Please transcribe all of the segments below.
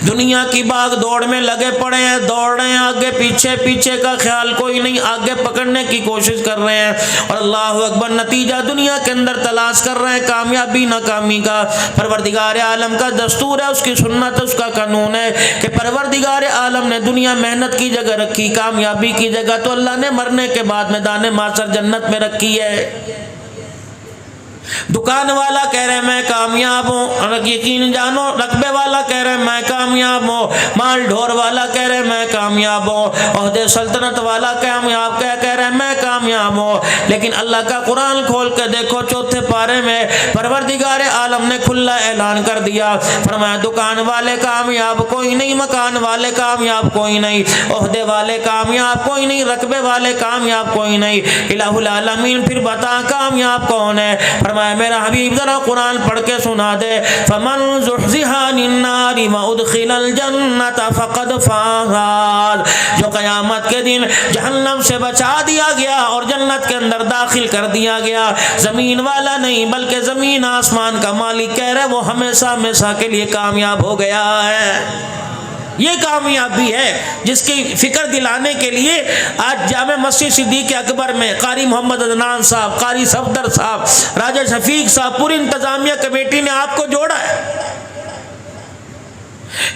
دنیا کی باغ دوڑ میں لگے پڑے ہیں، دوڑ رہے ہیں آگے پیچھے، پیچھے کا خیال کوئی نہیں، آگے پکڑنے کی کوشش کر رہے ہیں، اور اللہ اکبر نتیجہ دنیا کے اندر تلاش کر رہے ہیں کامیابی ناکامی کا۔ پروردگار عالم کا دستور ہے، اس کی سنت، اس کا قانون ہے کہ پروردگار عالم نے دنیا محنت کی جگہ رکھی، کامیابی کی جگہ تو اللہ نے مرنے کے بعد میدان محشر جنت میں رکھی ہے۔ دکان والا کہہ رہے میں کامیاب ہوں، اور یقین جانو رقبے والا کہہ رہے میں کامیاب ہوں، مال ڈھور والا کہہ رہے میں کامیاب ہوں، عہدے سلطنت والا کامیاب کہہ رہے میں کامیاب ہوں، لیکن اللہ کا قرآن کھول کے دیکھو چوتھے پارے میں پروردگار عالم نے کھلا اعلان کر دیا، فرمایا دکان والے کامیاب کوئی نہیں، مکان والے کامیاب کوئی نہیں، عہدے والے کامیاب کوئی نہیں، رقبے والے کامیاب کوئی نہیں۔ الہ العالمین پھر بتا کامیاب کون ہے؟ فرمایا میرا حبیب ذرا قرآن پڑھ کے سنا دے، فمن زحزح عن النار وادخل الجنۃ فقد فاز، جو قیامت کے دن جہنم سے بچا دیا گیا اور جنت کے اندر داخل کر دیا گیا، زمین والا نہیں بلکہ زمین آسمان کا مالک کہہ رہے وہ ہمیشہ ہمیشہ کے لیے کامیاب ہو گیا ہے۔ یہ کامیابی ہے جس کی فکر دلانے کے لیے آج جامع مسجد صدیق اکبر میں قاری محمد عدنان صاحب، قاری صفدر صاحب، راجہ شفیق صاحب، پوری انتظامیہ کمیٹی نے آپ کو جوڑا ہے۔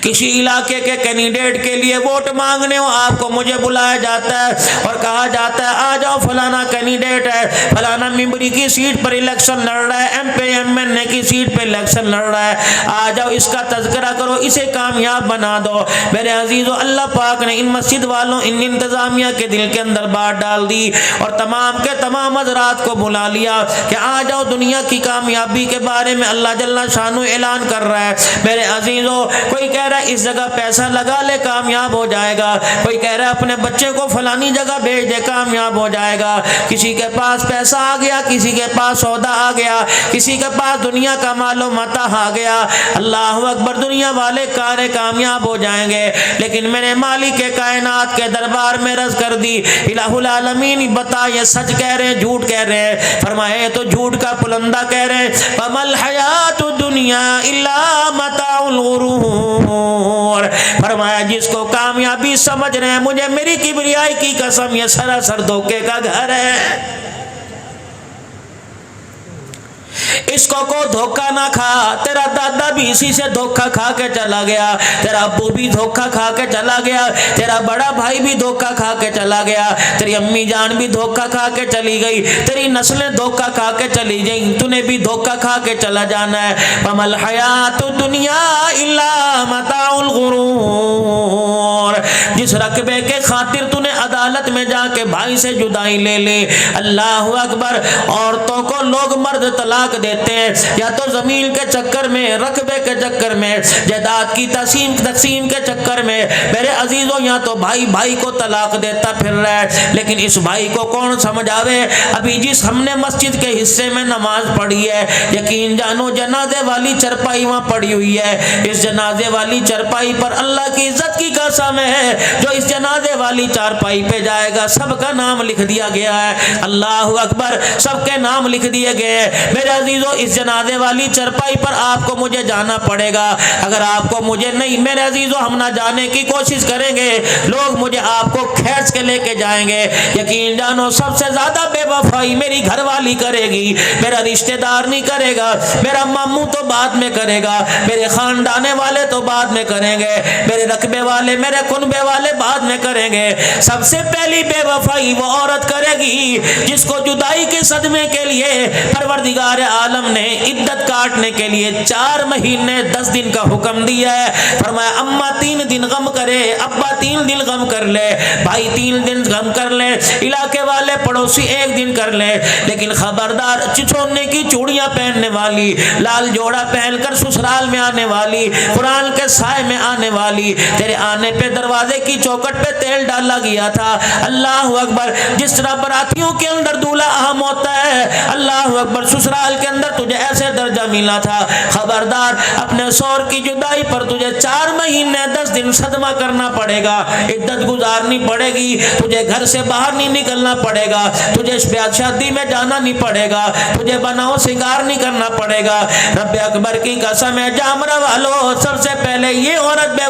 کسی علاقے کے کینڈیڈیٹ کے لیے ووٹ مانگنے ہو آپ کو مجھے بلایا جاتا ہے اور کہا جاتا ہے آ جاؤ فلانا کینڈیڈیٹ ہے، فلانا ممبری کی سیٹ پر الیکشن لڑ رہا ہے، ایم پی ایم این اے کی سیٹ پہ الیکشن لڑ رہا ہے، آ جاؤ اس کا تذکرہ کرو، اسے کامیاب بنا دو۔ میرے عزیزو اللہ پاک نے ان مسجد والوں، ان انتظامیہ کے دل کے اندر بات ڈال دی اور تمام کے تمام حضرات کو بلا لیا کہ آ جاؤ دنیا کی کامیابی کے بارے میں اللہ جل شانہ اعلان کر رہا ہے۔ میرے عزیزو کوئی کہہ رہا ہے اس جگہ پیسہ لگا لے کامیاب ہو جائے گا، کوئی کہہ رہا ہے اپنے بچے کو فلانی جگہ بھیج دے کامیاب ہو جائے گا، کسی کے پاس پیسہ آ گیا، کسی کے پاس سودا آ گیا، کسی کے پاس دنیا کا مال و متاع آ گیا، اللہ اکبر دنیا والے کارے کامیاب ہو جائیں گے، لیکن میرے مالک کائنات کے دربار میں رض کر دی، الہ العالمین بتا یہ سچ کہہ رہے ہیں جھوٹ کہہ رہے ہیں؟ فرمائے تو جھوٹ کا پلندہ کہہ رہے ہیں، وَمَا الْحَيَاةُ الدُّنْيَا إِلَّا مَتَاعُ الْغُرُورِ، فرمایا جس کو کامیابی سمجھ رہے ہیں مجھے میری کبریائی کی قسم یہ سراسر دھوکے کا گھر ہے۔ اس کو دھوکہ نہ کھا، تیرا دادا بھی اسی سے دھوکہ کھا کے چلا گیا، تیرا ابو بھی دھوکہ کھا کے چلا گیا، تیرا بڑا بھائی بھی دھوکہ کھا کے چلا گیا، تیری امی جان بھی دھوکہ کھا کے چلی گئی، تیری نسلیں دھوکہ کھا کے چلی گئیں، تو نے بھی دھوکہ کھا کے چلا جانا ہے۔ وَمَا الْحَيَاةُ الدُّنْيَا إِلَّا مَتَاعُ الْغُرُورِ، جس رقبے کے خاطر تو نے عدالت میں جا کے بھائی سے جدائی لے لی، اللہ اکبر، عورتوں کو لوگ مرد طلاق دیتے ہیں یا تو زمین کے چکر میں، رقبے کے چکر میں، جائیداد کی تقسیم کے چکر میں، میرے عزیزوں یا تو بھائی بھائی کو طلاق دیتا پھر رہا ہے، لیکن اس بھائی کو کون سمجھاوے؟ ابھی جس ہم نے مسجد کے حصے میں نماز پڑھی ہے یقین جانو جنازے والی چرپائی وہاں پڑی ہوئی ہے، اس جنازے والی چرپائی پر اللہ کی عزت کی قسم ہے جو اس جنازے والی چارپائی پہ جائے گا سب کا نام لکھ دیا گیا ہے، اللہ اکبر، سب کے نام لکھ دیے گئے ہیں۔ میرے عزیزو اس جنازے والی چرپائی پر آپ کو مجھے جانا پڑے گا، اگر آپ کو مجھے نہیں، میرے عزیزو ہم نہ جانے کی کوشش کریں گے، لوگ مجھے آپ کو کھینچ کے لے کے جائیں گے، یقین جانو سب سے زیادہ بے وفائی میری گھر والی کرے گی، میرا رشتہ دار نہیں کرے گا، میرا ماموں تو بعد میں کرے گا، میرے خاندانے والے تو بعد میں کریں گے، میرے رقبے والے، میرے کنبے والے بعد میں کریں گے، سب سے پہلی بے وفائی وہ عورت کرے گی جس کو جدائی کے صدمے کے لیے پروردگار عالم نے عدت کاٹنے کے لیے 4 مہینے 10 دن کا حکم دیا ہے، فرمایا اماں 3 دن غم کرے، ابا 3 دن غم کر لے، بھائی 3 دن غم کر لے، علاقے والے پڑوسی 1 دن کر لے، لیکن خبردار چھوڑنے کی چوڑیاں پہننے والی، لال جوڑا پہن کر سسرال میں آنے والی، قرآن کے سائے میں آنے والی، تیرے آنے پہ دروازے کی چوکٹ پہ تیل ڈالا گیا تھا، اللہ اکبر، جس طرح براتیوں کے اندر دولہا اہم ہوتا ہے، اللہ اکبر، سسرال کے اندر تجھے ایسے درجہ ملا تھا، خبردار اپنے شوہر کی جدائی پر تجھے 4 مہینے 10 دن صدمہ کرنا پڑے گا، عدت گزارنی پڑے گی، تجھے گھر سے باہر نہیں نکلنا پڑے گا، تجھے شادی میں جانا نہیں پڑے گا، تجھے بناؤ سنگار نہیں کرنا پڑے گا، رب اکبر کی قسم ہے جامرہ والو، سب سے پہلے یہ عورت بے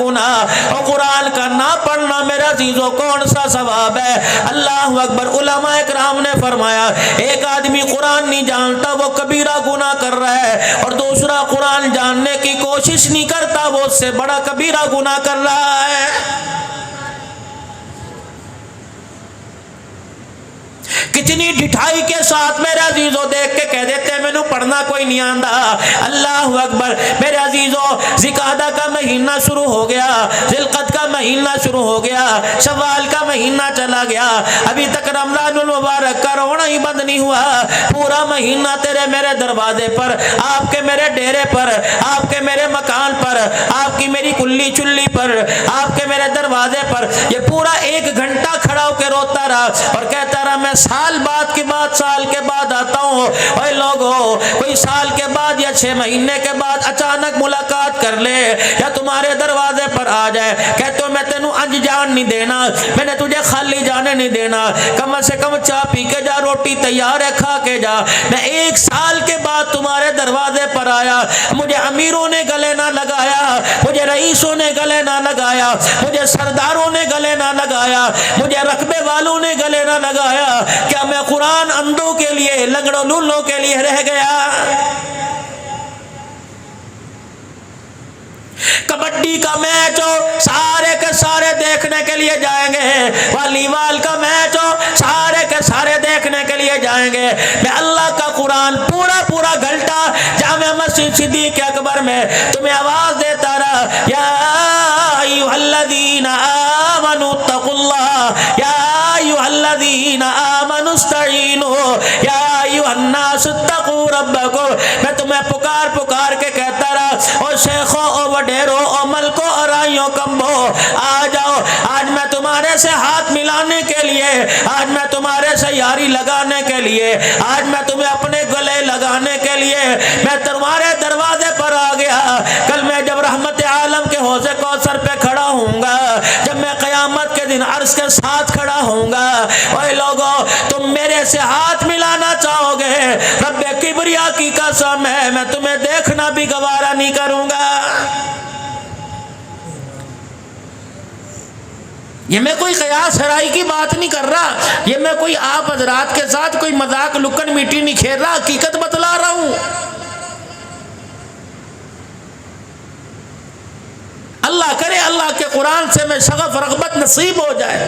گناہ، اور قرآن کا نہ پڑھنا میرے عزیزوں کون سا ثواب ہے؟ اللہ اکبر۔ علماء کرام نے فرمایا ایک آدمی قرآن نہیں جانتا وہ کبیرہ گناہ کر رہا ہے، اور دوسرا قرآن جاننے کی کوشش نہیں کرتا وہ اس سے بڑا کبیرہ گناہ کر رہا ہے۔ کتنی ڈٹھائی کے ساتھ میرے عزیزوں دیکھ کے کہہ دیتے ہیں میں نو پڑھنا کوئی نہیں آندا۔ اللہ اکبر۔ میرے عزیزوں ذوالقعدہ کا مہینہ شروع ہو گیا، ذوالقعدہ کا مہینہ شروع ہو گیا، شوال کا مہینہ چلا گیا، ابھی تک رمضان المبارک کا رونا ہی بند نہیں ہوا۔ پورا مہینہ تیرے میرے دروازے پر، آپ کے میرے ڈیرے پر، آپ کے میرے مکان پر، آپ کی میری کلی چلی پر، آپ کے میرے دروازے پر یہ پورا 1 گھنٹہ کھڑا ہو کے روتا رہا اور کہتا رہا میں سال کے بعد آتا ہوں۔ اے لوگو، کوئی سال کے بعد یا 6 مہینے کے بعد اچانک ملاقات کر لے یا تمہارے دروازے پر آ جائے، کہتے ہو میں تینوں انج جان نہیں دینا، میں نے تجھے خالی جانے نہیں دینا، کم سے کم چاہ پی کے جا، روٹی تیار ہے کھا کے جا۔ میں 1 سال کے بعد تمہارے دروازے پر آیا، مجھے امیروں نے گلے نہ لگایا، مجھے رئیسوں نے گلے نہ لگایا، مجھے سرداروں نے گلے نہ لگایا، مجھے رقبے والوں نے گلے نہ لگایا، کیا میں قرآن اندھوں کے لیے، لنگڑوں لولوں کے لیے رہ گیا؟ کبڈی کا میچ ہو سارے کے سارے دیکھنے کے لیے جائیں گے، والی بال کا میچ ہو سارے کے سارے دیکھنے کے لیے جائیں گے۔ میں اللہ کا قرآن پورا گھنٹہ جامع مسجد صدیق اکبر میں تمہیں آواز دیتا رہا، یا ایھا الذین آمنوا اتقوا اللہ، یا ایھا الذین آمنوا استعینوا، یا ایھا الناس اتقوا ربکم۔ میں تمہیں پکار کے کہتا رہا، او شیخوں، او وڈیروں، او ملکوں اور آئیوں کمبو، آ جاؤ، آج میں تمہارے سے ہاتھ ملانے کے لیے، آج میں تمہارے سے یاری لگانے کے لیے، آج میں تمہیں اپنے گلے لگانے کے لیے میں تمہارے دروازے پر آ گیا۔ کل میں جب رحمت عالم کے حوض کوثر پہ کھڑا ہوں گا، جب میں قیامت کے دن عرش کے ساتھ کھڑا ہوں گا، اے لوگوں تم میرے سے ہاتھ ملانا چاہو گے، رب کبریا کی قسم ہے میں تمہیں دیکھنا بھی گوارا نہیں کروں گا۔ یہ میں کوئی قیاس ہرائی کی بات نہیں کر رہا، یہ میں کوئی آپ حضرات کے ساتھ کوئی مذاق لکن میٹی نہیں کھیل رہا، حقیقت بتلا رہا ہوں۔ اللہ کرے اللہ کے قرآن سے میں شغف رغبت نصیب ہو جائے۔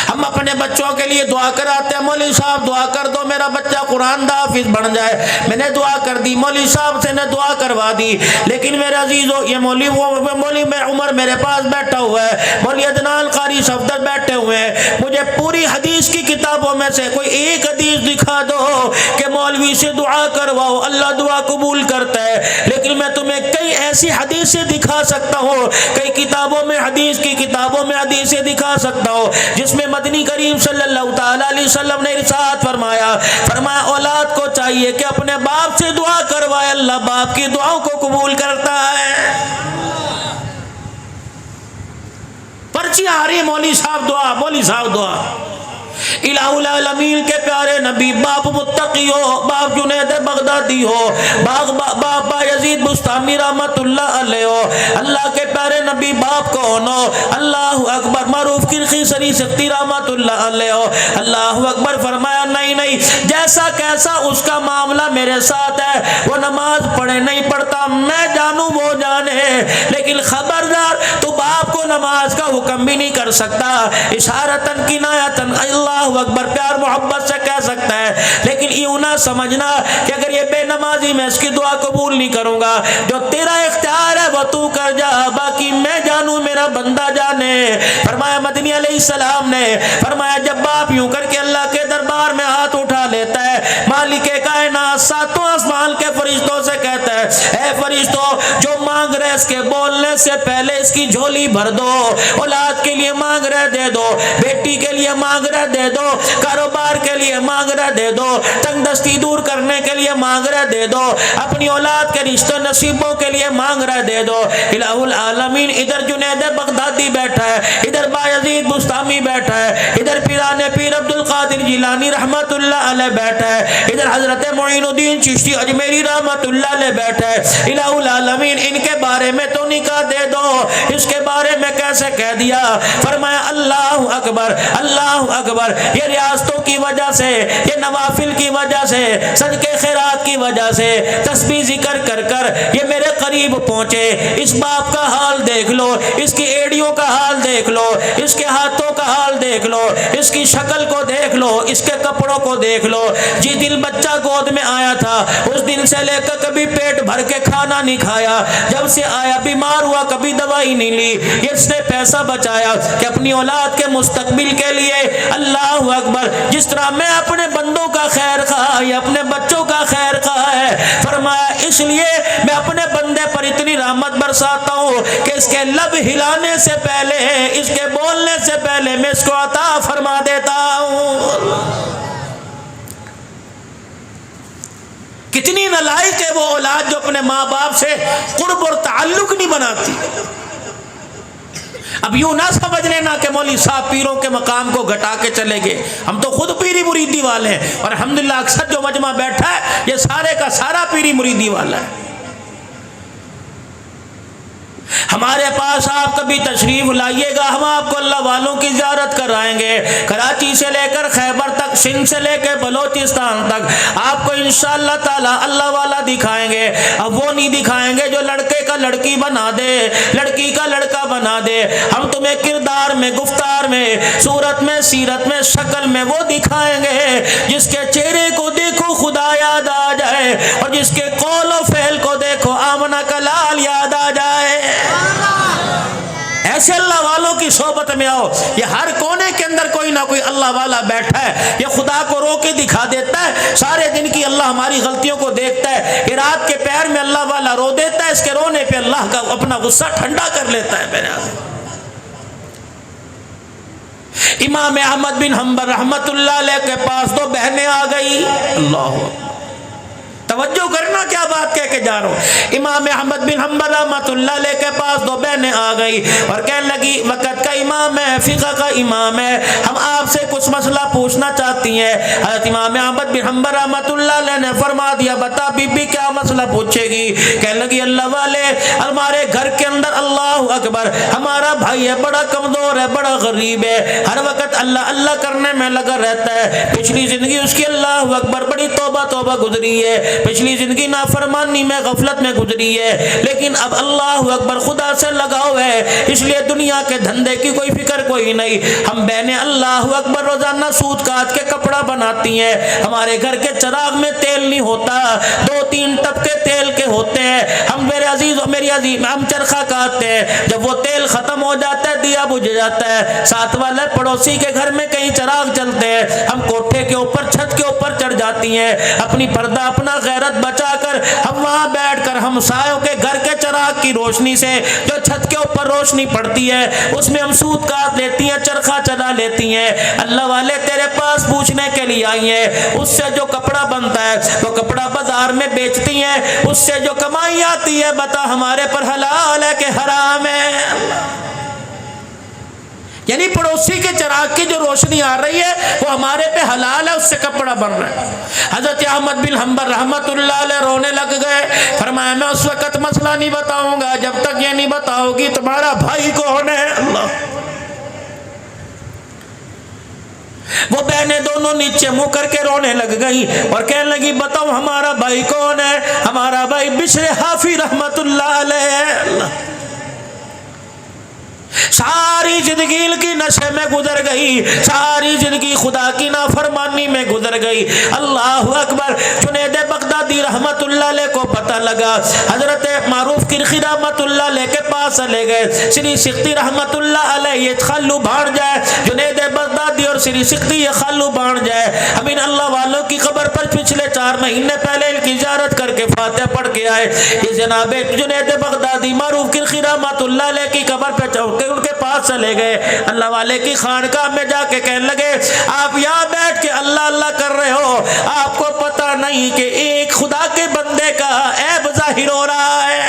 ہم اپنے بچوں کے لیے دعا کراتے ہیں، مولوی صاحب دعا کر دو میرا بچہ قرآن دا حافظ بن جائے۔ میں نے دعا کر دی، مولوی صاحب سے نے دعا کروا دی، لیکن میرے عزیزو یہ مولوی میں عمر میرے پاس بیٹھا ہوا ہے، مولوی عدنان قاری صفدر بیٹھے ہوئے ہیں، مجھے پوری حدیث کی کتابوں میں سے کوئی ایک حدیث دکھا دو کہ مولوی سے دعا کرواؤ اللہ دعا قبول کرتا ہے، لیکن میں تمہیں کئی ایسی حدیثیں دکھا سکتا ہوں، کئی کتابوں میں حدیث کی کتابوں میں حدیثیں دکھا سکتا ہوں جس میں مدنی کریم صلی اللہ تعالی علیہ وسلم نے ارشاد فرمایا اولاد کو چاہیے کہ اپنے باپ سے دعا کروائے، اللہ باپ کی دعاؤں کو قبول کرتا ہے۔ پرچی آ رہی مولوی صاحب دعا، مولوی صاحب دعا، الہ العالمین کے پیارے نبی، باپ متقی ہو، باپ جنید بغدادی ہو، باپ یزید بستامی رحمت اللہ علیہ ہو، اللہ کے پیارے نبی باپ کون ہو؟ اللہ اکبر، معروف کرخی سری سختی رحمت اللہ علیہ ہو، اللہ اکبر۔ فرمایا نہیں جیسا کیسا اس کا معاملہ میرے ساتھ ہے، وہ نماز پڑھے نہیں پڑھتا میں جانوں وہ جانے، لیکن خبردار تو باپ کو نماز کا حکم بھی نہیں کر سکتا، اشارتن کنایتن اللہ اکبر پیار محبت سے کہہ سکتا ہے، لیکن یوں نہ سمجھنا کہ اگر یہ بے نمازی میں اس کی دعا قبول نہیں کروں گا، جو تیرا اختیار ہے وہ تو کر جا، باقی میں جانوں میرا بندہ جانے۔ فرمایا مدنی علیہ السلام نے فرمایا جب باپ یوں کر کے اللہ کے دربار میں ہاتھ اٹھا لیتا ہے، مالک کائنات ساتوں آسمان کے فرشتوں سے کہتا ہے اے فرشتوں جو مانگ رہے اس کے بولنے سے پہلے اس کی جھولی بھر دو، اولاد کے لیے مانگ رہے دے دو، بیٹی کے لیے مانگ رہے دے دو، کاروبار کے لیے مانگ رہے دے دو، تنگ دستی دور کرنے کے لیے مانگ رہے دے دو، اپنی اولاد کے رشتہ نصیبوں کے لیے مانگ رہے دے دو۔ الہ العالمین ادھر جنید بغدادی بیٹھا ہے، ادھر بایزید بستامی بیٹھا ہے، ادھر پیران پیر عبد القادر جیلانی رحمت اللہ علیہ بیٹھا بیٹھا ہے, ادھر حضرت معین الدین چشتی اجمیری رحمت اللہ علیہ بیٹھا ہے. الہ العالمین ان کے بارے میں تو نکاح دے دو, اس کے بارے میں کیسے کہہ دیا؟ فرمایا اللہ اکبر اللہ اکبر. یہ ریاستوں کی وجہ سے, یہ نوافل کی وجہ سے, صدقے خیرات کی وجہ سے, تسبیح ذکر کر کر یہ میرے قریب پہنچے. اس باپ کا حال دیکھ لو, اس کی ایڑیوں کا حال دیکھ لو, اس کے ہاتھوں کا حال دیکھ لو, اس کی شکل کو دیکھ لو, اس کے کپڑوں کو دیکھ لو. جس دن بچہ گود میں آیا تھا اس دن سے لے کر کبھی پیٹ بھر کے کھانا نہیں کھایا, جب سے آیا بیمار ہوا کبھی دوائی نہیں لی. اس نے پیسہ بچایا کہ اپنی اولاد کے مستقبل کے لیے. اللہ اکبر. جس طرح میں اپنے بندوں کا خیر خواہ یا اپنے بچوں کا خیر خواہ ہے, فرمایا اس لیے میں اپنے بندے پر اتنی رحمت برساتا ہوں کہ اس کے لب ہلانے سے پہلے, اس کے بولنے سے پہلے میں اس کو عطا فرما دیتا ہوں. کتنی نالائق ہے وہ اولاد جو اپنے ماں باپ سے قرب اور تعلق نہیں بناتی. اب یوں نہ سمجھ لینا کہ مولوی صاحب پیروں کے مقام کو گھٹا کے چلے گئے. ہم تو خود پیری مریدی والے ہیں, اور الحمدللہ اکثر جو مجمع بیٹھا ہے یہ سارے کا سارا پیری مریدی والا ہے. ہمارے پاس آپ کبھی تشریف لائیے گا, ہم آپ کو اللہ والوں کی زیارت کرائیں گے. کراچی سے لے کر خیبر تک, سندھ سے لے کے بلوچستان تک آپ کو انشاءاللہ تعالی اللہ والا دکھائیں گے. اب وہ نہیں دکھائیں گے جو لڑکے کا لڑکی بنا دے, لڑکی کا لڑکا بنا دے. ہم تمہیں کردار میں, گفتار میں, صورت میں, سیرت میں, شکل میں وہ دکھائیں گے جس کے چہرے کو دیکھو خدا یاد آ جائے, اور جس کے قول و فعل کو دیکھو آمنہ کا لال یاد آ جائے. ایسے اللہ والوں کی صحبت میں آؤ. یہ ہر کونے کے اندر کوئی نہ کوئی اللہ والا بیٹھا ہے, یہ خدا کو رو کے دکھا دیتا ہے. سارے دن کی اللہ ہماری غلطیوں کو دیکھتا ہے, یہ رات کے پیر میں اللہ والا رو دیتا ہے, اس کے رونے پہ اللہ کا اپنا غصہ ٹھنڈا کر لیتا ہے. میرے امام احمد بن حنبل رحمت اللہ علیہ کے پاس دو بہنیں آ گئی. اللہ توجہ کرنا کیا بات کہہ کے جا رہا ہوں. امام احمد بن حنبل رحمۃ اللہ علیہ کے پاس دو بہنیں آ گئی اور کہنے لگی وقت کا امام ہے, فقہ کا امام ہے, ہم آپ سے کچھ مسئلہ پوچھنا چاہتی ہیں. حضرت امام احمد بن حنبل رحمۃ اللہ علیہ نے فرما دیا بتا بی بی کیا مسئلہ پوچھے گی. کہنے لگی اللہ والے ہمارے گھر کے اندر اللہ اکبر ہمارا بھائی ہے, بڑا کمزور ہے, بڑا غریب ہے, ہر وقت اللہ اللہ کرنے میں لگا رہتا ہے. پچھلی زندگی اس کی اللہ اکبر بڑی توبہ توبہ گزری ہے, پچھلی زندگی نافرمانی میں غفلت میں گزری ہے, لیکن اب اللہ اکبر خدا سے لگاؤ ہے, اس لیے دنیا کے دھندے کی کوئی فکر کوئی نہیں. ہم بہنیں اللہ اکبر روزانہ سوت کاٹ کے کپڑا بناتی ہیں, ہمارے گھر کے چراغ میں تیل نہیں ہوتا, 2-3 ٹپکے تیل کے ہوتے ہیں. ہم میرے عزیز اور میری عزیز ہم چرخہ کاٹتے ہیں, جب وہ تیل ختم ہو جاتا ہے دیا بجھ جاتا ہے, ساتھ والے پڑوسی کے گھر میں کہیں چراغ جلتے ہیں, ہم کوٹھے کے اوپر چھت کے اوپر چڑھ جاتی ہیں, اپنی پردہ اپنا غیرت بچا کر ہم وہاں بیٹھ کر ہم سایوں کے گھر کے چراغ کی روشنی سے جو چھت کے اوپر روشنی پڑتی ہے اس میں ہم سوت کاٹ لیتی ہیں, چرخہ چلا لیتی ہیں. اللہ والے تیرے پاس پوچھنے کے لیے آئی ہیں, اس سے جو کپڑا بنتا ہے وہ کپڑا بازار میں بیچتی ہیں, اس سے جو کمائی آتی ہے بتا ہمارے پر حلال ہے کہ حرام ہے. یعنی پڑوسی کے چراغ کی جو روشنی آ رہی ہے وہ ہمارے پہ حلال ہے, اس سے کپڑا بن رہا ہے. حضرت احمد بن حنبل رحمت اللہ علیہ رونے لگ گئے. فرمایا میں اس وقت مسئلہ نہیں بتاؤں گا جب تک یہ نہیں بتاؤ گی تمہارا بھائی کون ہے. اللہ. وہ بہنیں دونوں نیچے منہ کر کے رونے لگ گئی اور کہنے لگی بتاؤ ہمارا بھائی کون ہے. ہمارا بھائی بشر حافی رحمت اللہ علیہ. اللہ. ساری زندگی کی نشے میں گزر گئی, ساری زندگی خدا کی نافرمانی میں گزر گئی. اللہ اکبر. جنید بغدادی رحمت اللہ علیہ کو پتہ لگا, حضرت معروف کرخی رحمت اللہ علیہ کے پاس لے گئے. سری سختی رحمت اللہ علیہ یہ خلو بھاڑ جائے, جنید بغدادی اور سری سختی یہ خلو بھاڑ جائے. ہم ان اللہ والوں کی قبر پر پچھلے 4 مہینے پہلے ان کی زیارت کر کے فاتحہ پڑھ کے آئے. یہ جناب جنید بغدادی معروف کرخی رحمت اللہ علیہ کی قبر پہ ان کے پاس چلے گئے. اللہ والے کی خانقاہ میں جا کے کہنے لگے آپ یہاں بیٹھ کے اللہ اللہ کر رہے ہو, آپ کو پتہ نہیں کہ ایک خدا کے بندے کا عیب ظاہر ہو رہا ہے.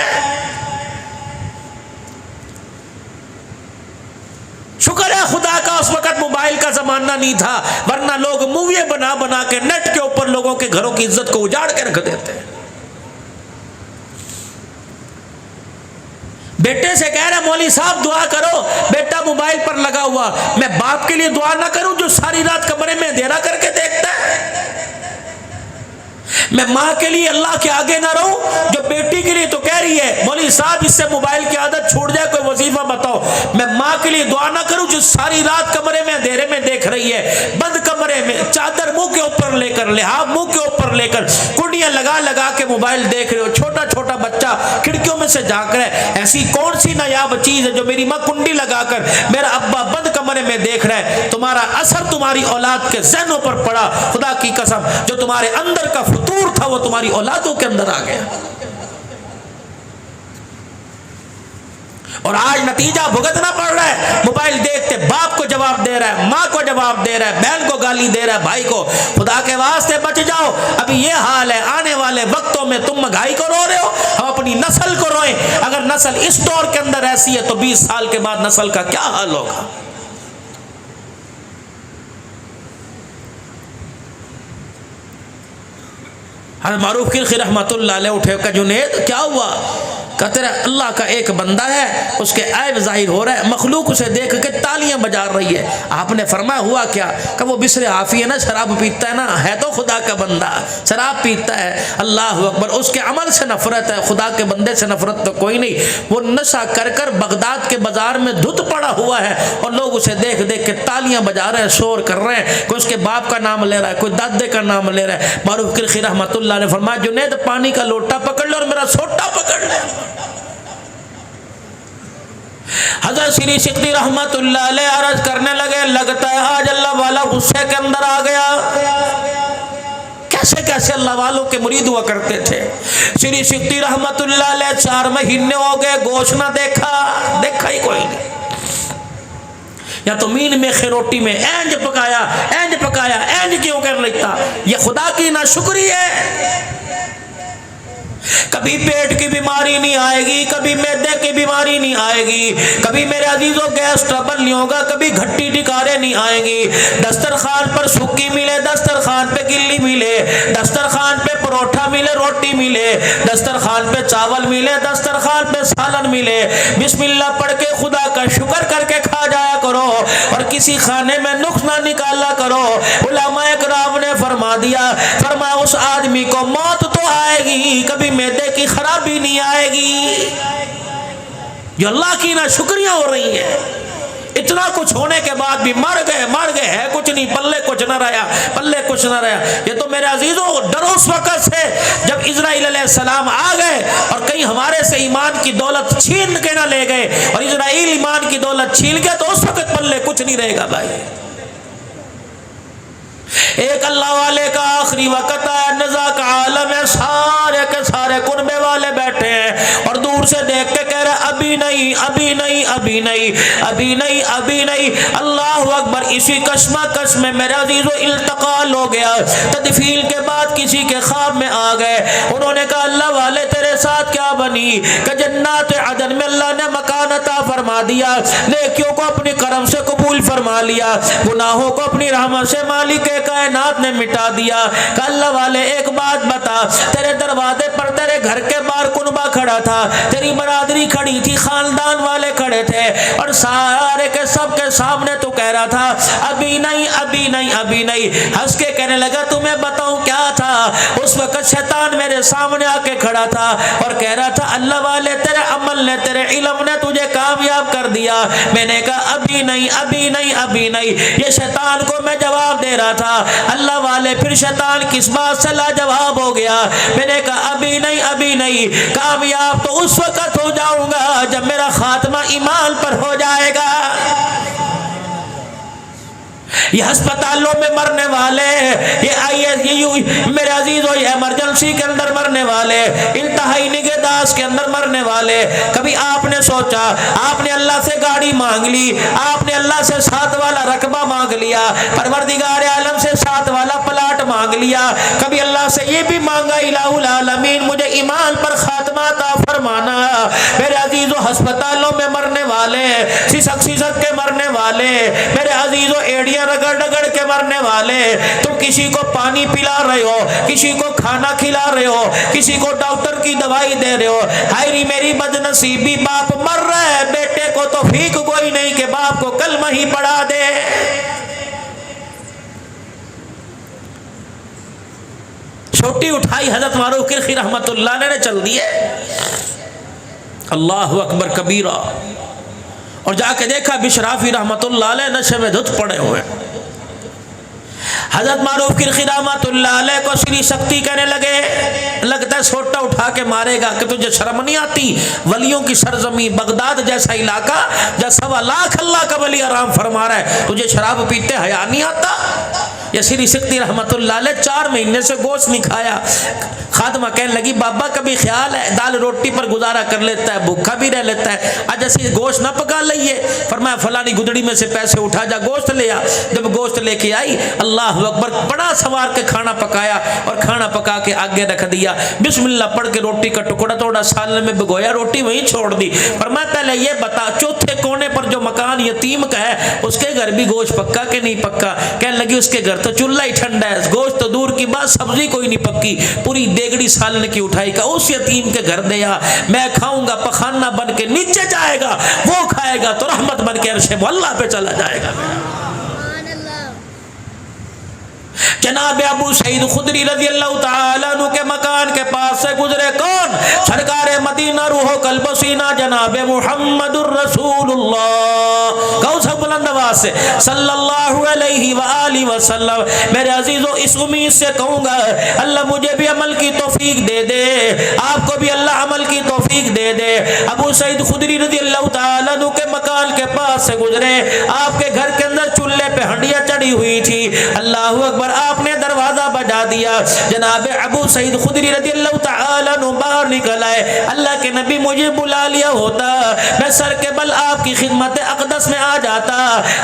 شکر ہے خدا کا اس وقت موبائل کا زمانہ نہیں تھا، ورنہ لوگ مووی بنا بنا کے نیٹ کے اوپر لوگوں کے گھروں کی عزت کو اجاڑ کے رکھ دیتے ہیں۔ بیٹے سے کہہ رہا مولوی صاحب دعا کرو، بیٹا موبائل پر لگا ہوا، میں باپ کے لیے دعا نہ کروں جو ساری رات کمرے میں اندھیرا کر کے دیکھتا ہے؟ میں ماں کے لیے اللہ کے آگے نہ رہوں جو بیٹی کے لیے تو کہہ رہی ہے مولوی صاحب اس سے موبائل کی عادت چھوٹ جائے، کوئی وظیفہ بتاؤ؟ میں ماں کے لیے دعا نہ کروں جو ساری رات کمرے میں اندھیرے میں دیکھ رہی ہے، بند کمرے میں چادر منہ کے اوپر لے کر، لحاف منہ کے اوپر لے کر، کنڈیاں لگا لگا کے موبائل دیکھ رہے ہو، چھوٹا چھوٹا بچہ کھڑکیوں میں سے جھانک رہا ہے۔ ایسی کون سی نایاب چیز ہے جو میری ماں کنڈی لگا کر، میرا ابا بند کمرے میں دیکھ رہا ہے؟ تمہارا اثر تمہاری اولاد کے ذہنوں پر پڑا، خدا کی قسم جو تمہارے اندر کا فطور تھا وہ تمہاری اولادوں کے اندر آ گیا، اور آج نتیجہ بھگتنا پڑ رہا ہے۔ موبائل دیکھتے باپ کو جواب دے رہا ہے، ماں کو جواب دے رہا ہے، بہن کو گالی دے رہا ہے، بھائی کو۔ خدا کے واسطے بچ جاؤ، ابھی یہ حال ہے، آنے والے وقتوں میں تم مہنگائی کو رو رہے ہو، ہم اپنی نسل کو روئیں۔ اگر نسل اس دور کے اندر ایسی ہے تو 20 سال کے بعد نسل کا کیا حال ہوگا؟ حضرت معروف کرخی رحمۃ اللہ علیہ اٹھے کہ جنید کیا ہوا؟ کہتے رہے اللہ کا ایک بندہ ہے، اس کے عیب ظاہر ہو رہا ہے، مخلوق اسے دیکھ کے تالیاں بجا رہی ہے۔ آپ نے فرمایا ہوا کیا؟ کہ وہ بسر عافی ہے نا، شراب پیتا ہے نا، ہے تو خدا کا بندہ، شراب پیتا ہے، اللہ اکبر، اس کے عمل سے نفرت ہے، خدا کے بندے سے نفرت تو کوئی نہیں۔ وہ نشہ کر کر بغداد کے بازار میں دھت پڑا ہوا ہے، اور لوگ اسے دیکھ دیکھ کے تالیاں بجا رہے ہیں، شور کر رہے ہیں، کوئی اس کے باپ کا نام لے رہا ہے، کوئی دادے کا نام لے رہا ہے۔ معروف کرخی رحمۃ اللہ نے فرمایا جنید پانی کا لوٹا پکڑ لے اور میرا سوٹا پکڑ لے۔ حضرت سری سکتی رحمت اللہ علیہ عرض کرنے لگے لگتا ہے آج اللہ والا غصے کے اندر آ گیا۔ کیسے کیسے اللہ والوں کے مرید ہوا کرتے تھے۔ سری سکتی رحمت اللہ علیہ 4 مہینے ہو گئے گوشت نہ دیکھا ہی کوئی نہیں، یا تو مین میں روٹی میں اینج پکایا اینج کیوں کر لیتا؟ یہ خدا کی ناشکری ہے۔ کبھی پیٹ کی بیماری نہیں آئے گی، کبھی معدے کی بیماری نہیں آئے گی، کبھی میرے عزیزوں گیس ٹربل نہیں ہوگا، کبھی گھٹی ٹکارے نہیں آئیں گی۔ دسترخوان پر سکی ملے، دسترخوان پہ گلی ملے، دسترخوان پہ پروٹھا ملے، روٹی ملے، دسترخوان پہ چاول ملے، دسترخوان پہ سالن ملے، بسم اللہ پڑھ کے خدا کا شکر کر کے کھا جایا کرو، اور کسی کھانے میں نقص نہ نکالا کرو۔ علماء کرام نے فرمایا اس آدمی کو موت تو آئے گی، کبھی معدے کی خرابی نہیں آئے گی۔ جو اللہ کی ناشکریاں ہو رہی ہیں، اتنا کچھ ہونے کے بعد بھی مر گئے ہے کچھ نہیں، پلے کچھ نہ رہا۔ یہ تو میرے عزیزوں ڈرو اس وقت سے جب اسرائیل علیہ السلام آ گئے اور کہیں ہمارے سے ایمان کی دولت چھین کے نہ لے گئے، اور اسرائیل ایمان کی دولت چھین گیا تو اس وقت پلے کچھ نہیں رہے گا بھائی۔ ایک اللہ والے کا آخری وقت ہے، نزا کا عالم ہے، سارے کے سارے کنبے والے بیٹھے ہیں، اور دور سے دیکھ کے کہہ رہے ابھی نہیں۔ اللہ اکبر، اسی کشمکش میں میرے عزیزو انتقال ہو گیا۔ تدفین کے بعد کسی کے خواب میں آ گئے، انہوں نے کہا اللہ والے تیرے ساتھ کیا بنی؟ کہ جنات عدن میں اللہ نے مکان عطا فرما دیا، نیکیوں کو اپنی کرم سے قبول فرما لیا، گناہوں کو اپنی رحمت سے مالک کائنات نے مٹا دیا۔ کہ اللہ والے ایک بات بتا، تیرے دروازے پر تیرے گھر کے باہر کنبا کھڑا تھا، تیری برادری کھڑی تھی، خاندان والے کھڑے تھے، اور سارے کے سب کے سامنے تو کہہ رہا تھا ابھی نہیں۔ ہنس کے کہنے لگا تمہیں بتاؤں کیا تھا؟ اس وقت شیطان میرے سامنے آ کے کھڑا تھا اور کہہ رہا تھا اللہ والے تیرے عمل نے، تیرے علم نے تجھے کامیاب کر دیا۔ میں نے کہا ابھی نہیں۔ یہ شیطان کو میں جواب دے رہا تھا، اللہ والے پھر شیطان کس بات سے لاجواب ہو گیا؟ میں نے کہا ابھی نہیں، کامیاب تو اس وقت ہو جاؤں گا جب میرا خاتمہ ایمان پر ہو جائے گا۔ یہ ہسپتالوں میں مرنے والے، یہ میرے عزیزو یہ ایمرجنسی کے اندر مرنے والے، انتہائی نگہداشت کے اندر مرنے والے، کبھی آپ نے سوچا، آپ نے اللہ سے گاڑی مانگ لی، آپ نے اللہ سے 7 والا رقبہ مانگ لیا، پروردگار عالم سے 7 والا پلاٹ مانگ لیا، کبھی اللہ سے یہ بھی مانگا الہ العالمین مجھے ایمان پر خاتمہ عطا فرمانا۔ میرے عزیزو ہسپتالوں میں مرنے والے والے, سسک سسک کے مرنے والے, میرے عزیزو ایڑیاں رگڑ رگڑ کے مرنے والے, تم کسی کو پانی پلا رہے ہو, کسی کو کھانا کھلا رہے ہو, کسی کو ڈاکٹر کی دوائی دے رہے ہو. ہائری میری بدنصیبی, باپ مر رہا ہے, بیٹے کو توفیق کوئی نہیں کہ باپ کو کلمہ ہی پڑھا دے. چھوٹی اٹھائی حضرت معروف کرخی رحمت اللہ نے چل دیے. اللہ اکبر کبیرہ. اور جا کے دیکھا بشرافی رحمت اللہ علیہ نشے میں دھت پڑے ہوئے. حضرت معروف کرخی رحمت اللہ علیہ کو شری شکتی کہنے لگے, لگتا ہے سوٹا اٹھا کے مارے گا کہ تجھے شرم نہیں آتی؟ ولیوں کی سرزمین بغداد جیسا علاقہ جہاں 1.25 لاکھ اللہ کا ولی آرام فرما رہا ہے, تجھے شراب پیتے حیا نہیں آتا؟ یا شری شکتی رحمت اللہ علیہ 4 مہینے سے گوشت نہیں کھایا. خادمہ کہنے لگی بابا کبھی خیال ہے دال روٹی پر گزارا کر لیتا ہے, بھوکا بھی رہ لیتا ہے, آج ایسی گوشت نہ پکا لئیے. فرمایا فلانی گدڑی میں سے پیسے اٹھا جا گوشت لے آ. جب گوشت لے کے آئی, اللہ اکبر, بڑا سوار کے کھانا پکایا اور کھانا پکا کے آگے رکھ دیا. بسم اللہ پڑھ کے روٹی کا ٹکڑا توڑا سالنے میں بھگویا, روٹی وہیں چھوڑ دی. فرمایا پہلے یہ بتا چوتھے کونے پر جو مکان یتیم کا ہے اس کے گھر بھی گوشت پکا کہ نہیں پکا؟ کہنے لگی اس کے گھر تو چولہا ہی ٹھنڈا ہے, گوشت تو دور کی بات, سبزی کوئی نہیں پکی. پوری دیگڑی سالن کی اٹھائی کا اس یتیم کے گھر دیا, میں کھاؤں گا, پخانہ بن کے نیچے جائے گا, وہ کھائے گا تو رحمت بن کے عرش مولا پہ چلا جائے گا. جناب ابو سعید خدری رضی اللہ تعالیٰ عنہ کے مکان کے پاس سے گزرے کون؟ سرکار مدینہ روح و قلب و سینہ جناب محمد الرسول اللہ, کہو سب بلند آواز سے صلی اللہ علیہ وآلہ وسلم. میرے عزیزو اس امید سے کہوں گا اللہ مجھے بھی عمل کی توفیق دے دے, آپ کو بھی اللہ عمل کی توفیق دے دے. ابو سعید خدری رضی اللہ تعالیٰ عنہ کے مکان کے پاس سے گزرے, آپ کے گھر کے اندر چولہے پہ ہنڈیاں چڑھی ہوئی تھی. اللہ اکبر, آپ نے دروازہ بجا دیا. جناب ابو سعید خدری رضی اللہ تعالیٰ عنہ باہر نکل آئے. اللہ کے نبی مجھے بلا لیا ہوتا, میں سر کے بل آپ کی خدمت اقدس میں آ جاتا.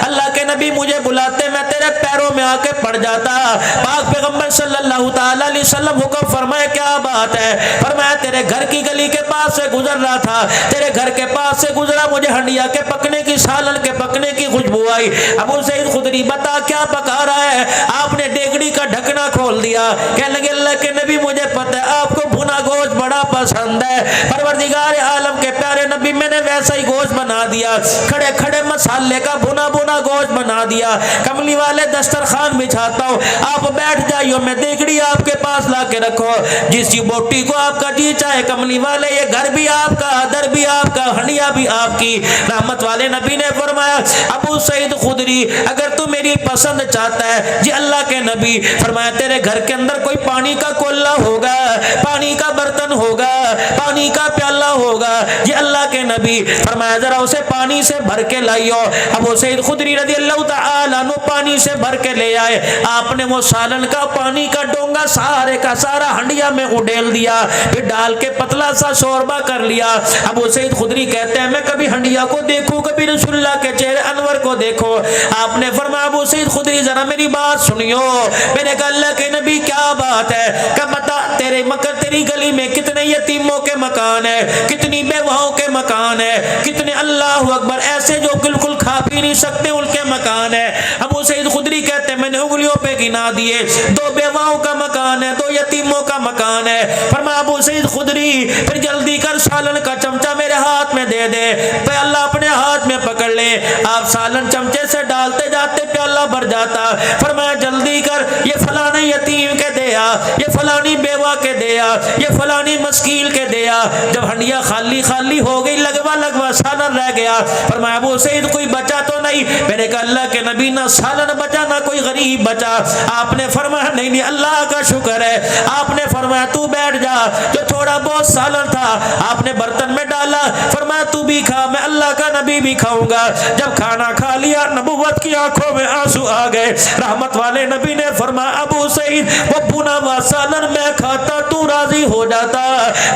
اللہ کے نبی مجھے بلاتے, میں تیرے پیروں میں آ کے پڑ جاتا. پاک پیغمبر صلی اللہ تعالیٰ علیہ وسلم حکم فرمائے کیا بات ہے؟ فرمایا تیرے گھر کی گلی کے پاس سے گزر رہا تھا, تیرے گھر کے پاس سے گزرا, مجھے ہنڈیا کے پکنے کی, سالن کے پکنے کی خوشبو آئی. ابو سعید خدری بتا کیا پکا رہا ہے؟ آپ نے دیگڑی کا ڈھکنا کھول دیا. کہنے لگے اللہ کے نبی مجھے پتہ ہے آپ کو بھنا گوشت بڑا پسند ہے. پروردگار عالم کے پیارے نبی میں نے ویسا ہی گوشت بنا دیا, کھڑے کھڑے مسالے کا بھنا بھنا گوشت بنا دیا. کملی والے دسترخوان بچھاتا ہوں, آپ بیٹھ جائیو, میں دیگڑی آپ کے پاس لا کے رکھو, جس کی بوٹی کو آپ کا جی چاہے. کملی والے یہ گھر بھی آپ کا, در بھی آپ کا, ہنڈیا بھی آپ کی. رحمت والے نبی نے فرمایا ابو سعید خدری اگر تو میری پسند چاہتا ہے, جی اللہ کے نبی, فرمایا تیرے گھر کے اندر کوئی پانی کا کولہ ہوگا, پانی کا برتن ہوگا, پانی کا پیالہ ہوگا. جی اللہ کے نبی, فرمایا ذرا اسے پانی سے بھر کے لائیو. ابو سعید خدری رضی اللہ تعالیٰ عنہ پانی سے بھر کے لے آئے. آپ نے وہ سالن کا پانی کا ڈونگا سارے کا سارا ہنڈیا میں اڈیل دیا, پھر ڈال کے پتلا سا شوربہ کر لیا. ابو سعید خدری کہتے ہیں میں کبھی ہنڈیا کو دیکھوں, کبھی رسول اللہ کے چہرے انور کو دیکھو. آپ نے فرمایا ابو سعید خدری ذرا میری بات سنیو. میں نے کہا اللہ کے نبی کیا بات ہے؟ کہ بتا تیرے مکر تیری گلی میں کتنے یتیموں کے مکان ہے, کتنی بیواؤں کے مکان ہے, کتنے اللہ اکبر ایسے جو بالکل کھا پی نہیں سکتے ان کے مکان ہے. ابو سعید خدری کہتے ہیں میں نے انگلیوں پہ گنا دیے, 2 بیواؤں کا مکان ہے, 2 یتیموں کا مکان ہے. فرمایا ابو سعید خدری پھر جلدی کر سالن کا چمچہ میرے ہاتھ میں دے دے. پیالہ اپنے ہاتھ میں پکڑ لے. آپ سالن چمچے سے ڈالتے جاتے پیالہ بھر جاتا. فرمایا جلدی کر, یہ فلانے یتیم کے دیا, یہ فلانی بیوہ کے دیا, یہ فلانی مسکین کے دیا. جب ہنڈیا خالی خالی ہو گئی, لگوا لگوا سالن رہ گیا. فرمایا ابو سعید کوئی بچا تو نہیں؟ میں نے کہا اللہ کے نبی نہ سالن بچا نہ کوئی غریب بچا. آپ نے فرمایا نہیں نہیں اللہ کا شکر ہے. آپ نے فرمایا تو بیٹھ جا, جو تھوڑا بہت سالن تھا آپ نے برتن میں ڈالا. فرمایا تو بھی کھا, میں اللہ کا نبی بھی کھاؤں گا. جب کھانا کھا لیا نبوت کی آنکھوں میں آنسو آ گئے. رحمت والے نبی نے فرمایا ابو سعید وہ بھنا ہوا سالن میں کھاتا تو راضی ہو جاتا,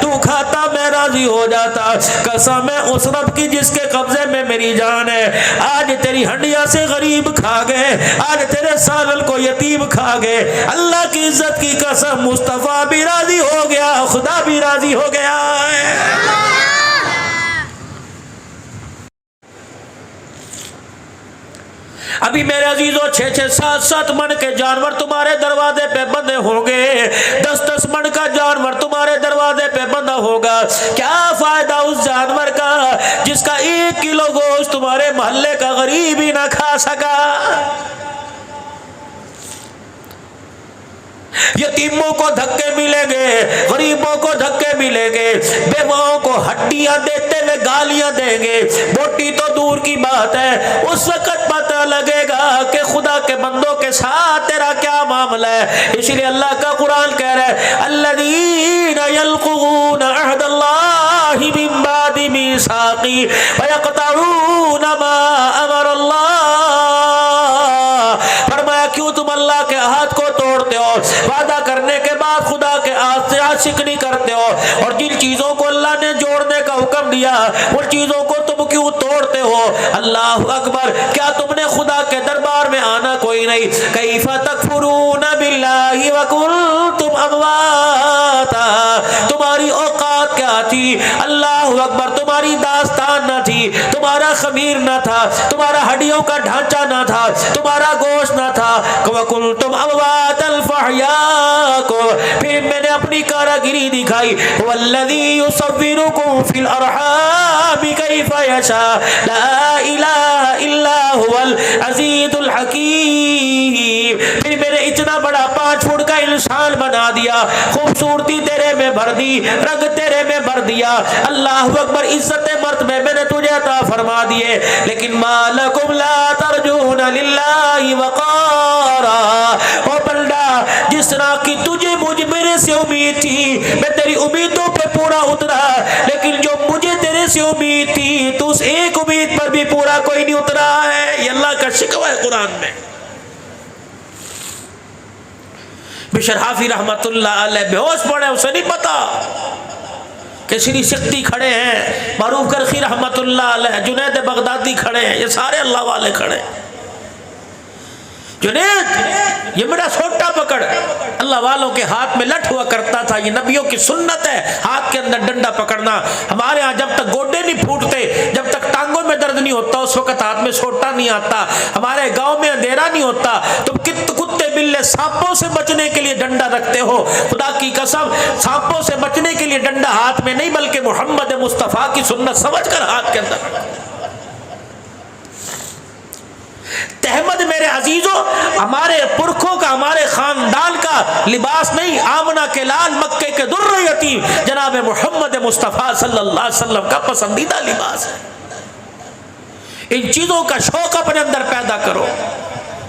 تو کھاتا میں راضی ہو جاتا. قسم ہے اس رب کی جس کے قبضے میں میری جان ہے, آج تیری ہنڈیا سے غریب کھا گئے, آج تیرے سالن کو یتیم کھا گئے. اللہ کی عزت کی قسم مصطفیٰ بھی راضی ہو گیا, خدا بھی راضی ہو گیا. ابھی میرے عزیزوں 6-6 7-7 من کے جانور تمہارے دروازے پہ بندے ہوں گے، 10-10 من کا جانور تمہارے دروازے پہ بندہ ہوگا، کیا فائدہ اس جانور کا جس کا 1 کلو گوشت تمہارے محلے کا غریب ہی نہ کھا سکا؟ یتیموں کو دھکے ملیں گے، غریبوں کو دھکے ملیں گے، بیواؤں کو ہڈیاں دیتے ہوئے گالیاں دیں گے، بوٹی تو دور کی بات ہے، اس وقت پتہ لگے گا کہ خدا کے بندوں کے ساتھ تیرا کیا معاملہ ہے۔ اس لیے اللہ کا قرآن کہہ رہا ہے الذین یلقون عہد اللہ من بعد میثاقہ ویقطعون ما امر اللہ، فرمایا کیوں تم اللہ کے عہد کو توڑتے ہو، وعدہ کرنے کے بعد خدا کے عہد سے عاشق نہیں کرتے ہو، اور جن چیزوں کو اللہ نے جوڑنے کا حکم دیا ان چیزوں کو تم کیوں توڑتے ہو؟ اللہ اکبر، کیا تم نے خدا کے دربار میں آنا کوئی نہیں؟ کیف تکفرون باللہ وکنتم امواتا، تمہاری اوقات کیا تھی؟ اللہ اکبر، تمہاری داستان نہ تھی، تمہارا خمیر نہ تھا، تمہارا ہڈیوں کا ڈھانچہ نہ تھا، تمہارا گوشت نہ تھا، وکنتم امواتا فاحیاکم، پھر میں نے اپنی کاراگری دکھائی، والذی یصورکم فی الارحام کیف یشاء، لا الہ الا هو العزیز الحکیم، پھر میں نے اتنا بڑا 5 فٹ کا انسان بنا دیا، خوبصورتی تیرے میں بھر دی، رنگ تیرے میں بھر دیا، اللہ اکبر، عزت مرتبے میں نے تجھے عطا فرما دیے، لیکن ما لکم لا ترجون للہ وقارا، او بندہ جس طرح کی تجھے مجھ میرے سے امید تھی میں تیری امیدوں پہ پورا اترا، لیکن جو مجھے تیرے سے امید تھی تو اس ایک امید پر بھی پورا کوئی نہیں اترا ہے۔ یہ اللہ کا شکوہ ہے قرآن میں۔ بشر حافی رحمت اللہ علیہ بے ہوش پڑے، اسے نہیں پتا کہ شری سکتی کھڑے ہیں، معروف کرخی رحمت اللہ علیہ، جنید بغدادی کھڑے ہیں، یہ سارے اللہ والے کھڑے ہیں۔ جنید یہ میرا سوٹا پکڑ، اللہ والوں کے ہاتھ میں لٹ ہوا کرتا تھا، یہ نبیوں کی سنت ہے ہاتھ کے اندر ڈنڈا پکڑنا۔ ہمارے ہاں جب تک گوڈے نہیں پھوٹتے، جب تک ٹانگوں میں درد نہیں ہوتا، اس وقت ہاتھ میں سوٹا نہیں آتا۔ ہمارے گاؤں میں اندھیرا نہیں ہوتا، تم کتے بلے سانپوں سے بچنے کے لیے ڈنڈا رکھتے ہو، خدا کی قسم سانپوں سے بچنے کے لیے ڈنڈا ہاتھ میں نہیں بلکہ محمد مصطفیٰ کی سنت سمجھ کر ہاتھ کے اندر رکھتے۔ تحمد میرے عزیزوں ہمارے پرکھوں کا، ہمارے خاندان کا لباس نہیں، آمنہ کے لال مکے کے در یتیم جناب محمد مصطفیٰ صلی اللہ علیہ وسلم کا پسندیدہ لباس ہے۔ ان چیزوں کا شوق اپنے اندر پیدا کرو۔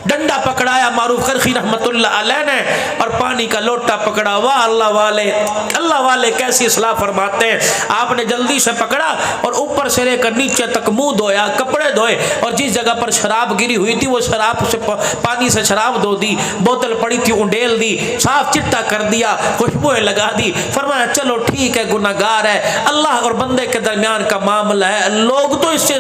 ڈنڈا پکڑایا معروف کرخی رحمت اللہ علیہ نے اور پانی کا لوٹا پکڑا، واہ اللہ والے کیسی اصلاح فرماتے ہیں۔ آپ نے جلدی سے پکڑا اور اوپر سے لے کر نیچے تک منہ دھویا، کپڑے دھوئے، اور جس جگہ پر شراب گری ہوئی تھی وہ شراب سے پانی سے شراب دھو دی، بوتل پڑی تھی انڈیل دی، صاف چٹا کر دیا، خوشبوئیں لگا دی، فرمایا چلو ٹھیک ہے، گناہگار ہے، اللہ اور بندے کے درمیان کا معاملہ ہے، لوگ تو اس سے